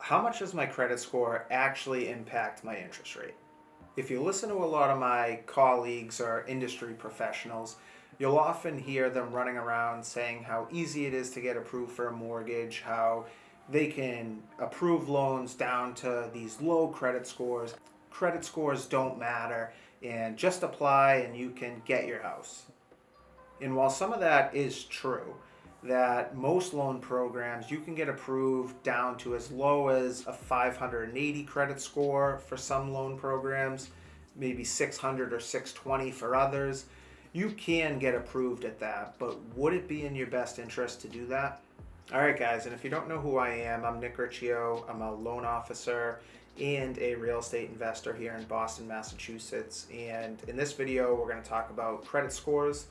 How much does my credit score actually impact my interest rate? If you listen to a lot of my colleagues or industry professionals, you'll often hear them running around saying how easy it is to get approved for a mortgage, how they can approve loans down to these low credit scores. Credit scores don't matter, and just apply and you can get your house. And while some of that is true, that most loan programs you can get approved down to as low as a 580 credit score for some loan programs, maybe 600 or 620 for others. You can get approved at that, but would it be in your best interest to do that? All right, guys, and if you don't know who I am, I'm Nick Riccio. I'm a loan officer and a real estate investor here in Boston, Massachusetts. And in this video, we're going to talk about credit scores,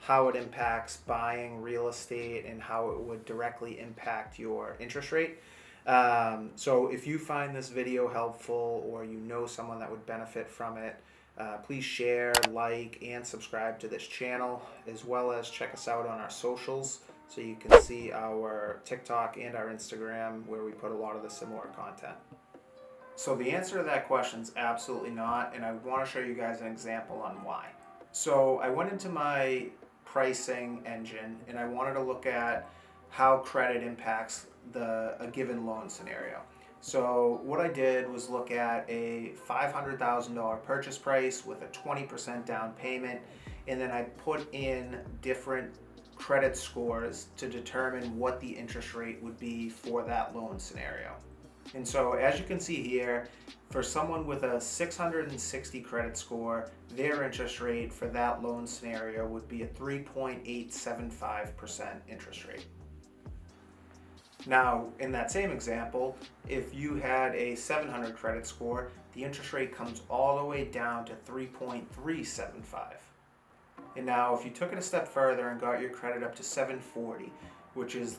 how it impacts buying real estate, and how it would directly impact your interest rate. So if you find this video helpful or you know someone that would benefit from it, please share, like, and subscribe to this channel, as well as check us out on our socials so you can see our TikTok and our Instagram where we put a lot of the similar content. So the answer to that question is absolutely not, and I want to show you guys an example on why. So I went into my pricing engine and I wanted to look at how credit impacts a given loan scenario. So what I did was look at a $500,000 purchase price with a 20% down payment, and then I put in different credit scores to determine what the interest rate would be for that loan scenario. And so as you can see here, for someone with a 660 credit score, their interest rate for that loan scenario would be a 3.875% interest rate. Now, in that same example, if you had a 700 credit score, the interest rate comes all the way down to 3.375. And now if you took it a step further and got your credit up to 740, which is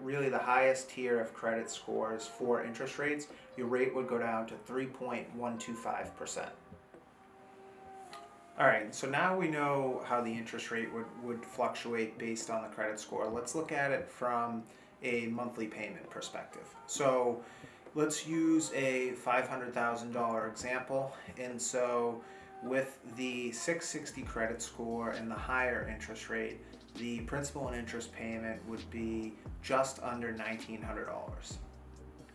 really the highest tier of credit scores for interest rates, your rate would go down to 3.125%. All right, so now we know how the interest rate would fluctuate based on the credit score. Let's look at it from a monthly payment perspective. So let's use a $500,000 example. And so with the 660 credit score and the higher interest rate, the principal and interest payment would be just under $1,900.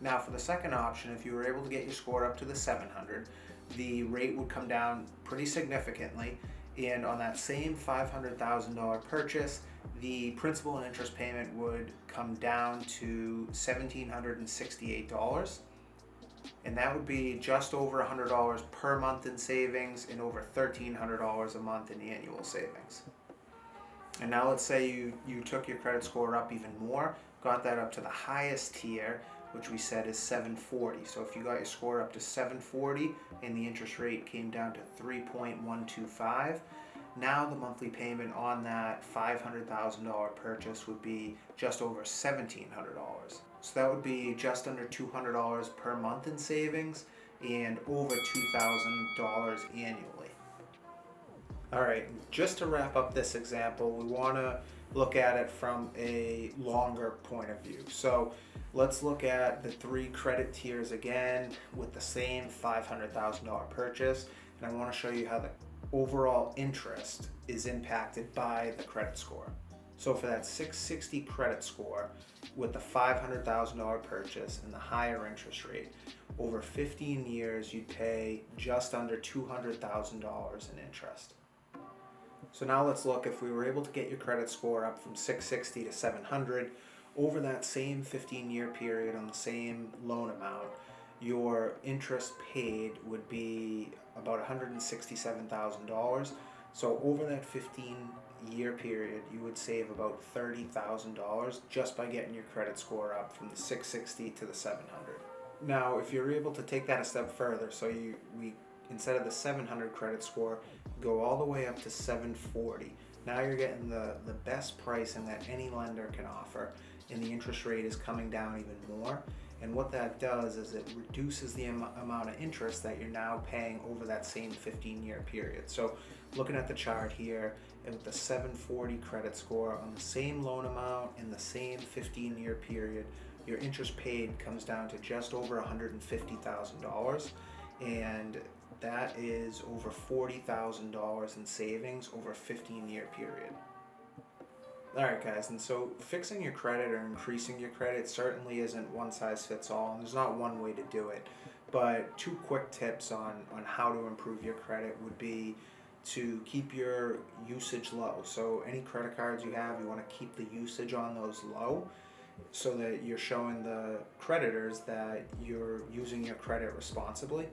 Now for the second option, if you were able to get your score up to the 700, the rate would come down pretty significantly, and on that same $500,000 purchase, the principal and interest payment would come down to $1,768, and that would be just over $100 per month in savings and over $1,300 a month in annual savings. And now let's say you took your credit score up even more, got that up to the highest tier, which we said is 740. So if you got your score up to 740 and the interest rate came down to 3.125, now the monthly payment on that $500,000 purchase would be just over $1,700. So that would be just under $200 per month in savings and over $2,000 annually. All right, just to wrap up this example, we want to look at it from a longer point of view. So let's look at the three credit tiers again with the same $500,000 purchase, and I want to show you how the overall interest is impacted by the credit score. So for that 660 credit score with the $500,000 purchase and the higher interest rate, over 15 years you'd pay just under $200,000 in interest. So now let's look, if we were able to get your credit score up from 660 to 700 over that same 15-year period on the same loan amount, your interest paid would be about $167,000. So over that 15-year period, you would save about $30,000 just by getting your credit score up from the 660 to the 700. Now, if you're able to take that a step further, so we instead of the 700 credit score, go all the way up to 740. Now you're getting the best pricing that any lender can offer, and the interest rate is coming down even more. And what that does is it reduces the amount of interest that you're now paying over that same 15-year period. So looking at the chart here, and with the 740 credit score on the same loan amount in the same 15-year period, your interest paid comes down to just over $150,000, and that is over $40,000 in savings over a 15-year period. Alright guys, and so fixing your credit or increasing your credit certainly isn't one size fits all, and there's not one way to do it. But two quick tips on how to improve your credit would be to keep your usage low. So any credit cards you have, you want to keep the usage on those low so that you're showing the creditors that you're using your credit responsibly.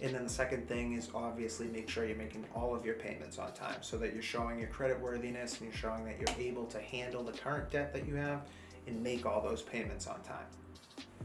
And then the second thing is obviously make sure you're making all of your payments on time so that you're showing your credit worthiness and you're showing that you're able to handle the current debt that you have and make all those payments on time.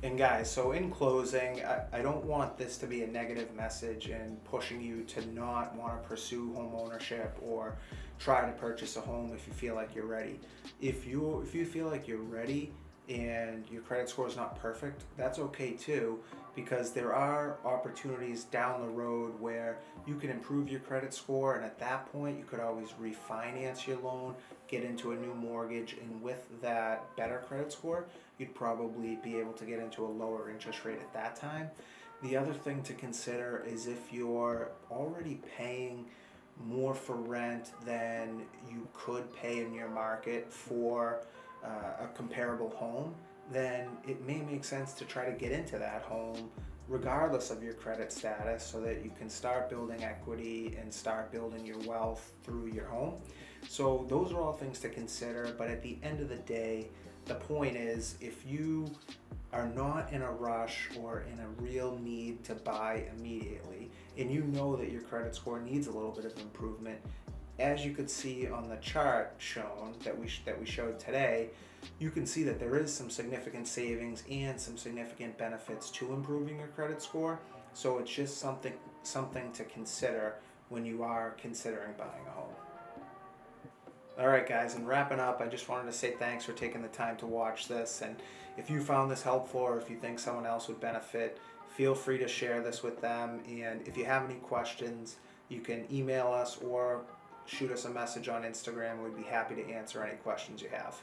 And guys, so in closing, I don't want this to be a negative message and pushing you to not want to pursue home ownership or try to purchase a home if you feel like you're ready. If you feel like you're ready and your credit score is not perfect, that's okay too, because there are opportunities down the road where you can improve your credit score, and at that point you could always refinance your loan, get into a new mortgage, and with that better credit score you'd probably be able to get into a lower interest rate at that time. The other thing to consider is if you're already paying more for rent than you could pay in your market for a comparable home, then it may make sense to try to get into that home regardless of your credit status so that you can start building equity and start building your wealth through your home. So those are all things to consider, but at the end of the day, the point is, if you are not in a rush or in a real need to buy immediately, and you know that your credit score needs a little bit of improvement, as you could see on the chart shown that we showed today, you can see that there is some significant savings and some significant benefits to improving your credit score. So it's just something to consider when you are considering buying a home. Alright guys, and wrapping up, I just wanted to say thanks for taking the time to watch this, and if you found this helpful or if you think someone else would benefit, feel free to share this with them. And if you have any questions, you can email us or shoot us a message on Instagram. We'd be happy to answer any questions you have.